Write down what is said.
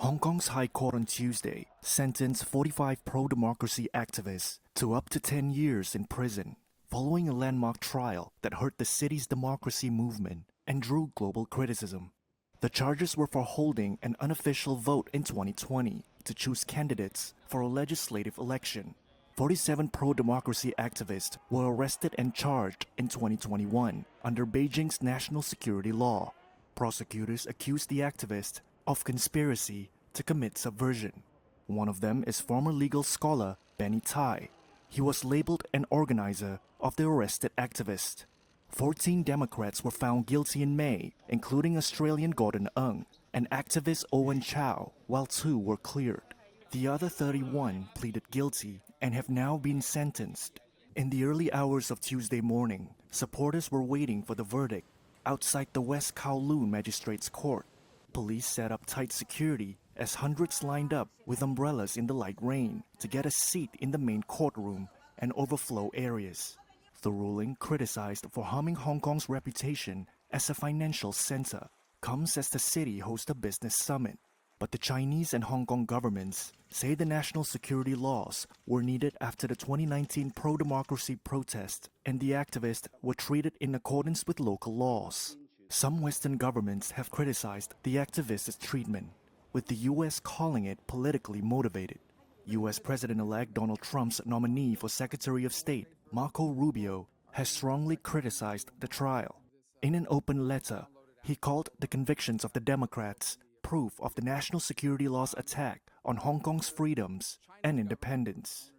Hong Kong's High Court on Tuesday sentenced 45 pro-democracy activists to up to 10 years in prison, following a landmark trial that hurt the city's democracy movement and drew global criticism. The charges were for holding an unofficial vote in 2020 to choose candidates for a legislative election. 47 pro-democracy activists were arrested and charged in 2021 under Beijing's national security law. Prosecutors accused the activists of conspiracy to commit subversion. One of them is former legal scholar Benny Tai. He was labeled an organizer of the arrested activist. 14 Democrats were found guilty in May, including Australian Gordon Ng and activist Owen Chow, while 2 were cleared. The other 31 pleaded guilty and have now been sentenced. In the early hours of Tuesday morning, supporters were waiting for the verdict outside the West Kowloon Magistrates Court. Police set up tight security as hundreds lined up with umbrellas in the light rain to get a seat in the main courtroom and overflow areas. The ruling, criticized for harming Hong Kong's reputation as a financial center, comes as the city hosts a business summit. But the Chinese and Hong Kong governments say the national security laws were needed after the 2019 pro-democracy protest and the activists were treated in accordance with local laws. Some Western governments have criticized the activists' treatment, with the U.S. calling it politically motivated. U.S. President-elect Donald Trump's nominee for Secretary of State, Marco Rubio, has strongly criticized the trial. In an open letter, he called the convictions of the Democrats proof of the national security law's attack on Hong Kong's freedoms and independence.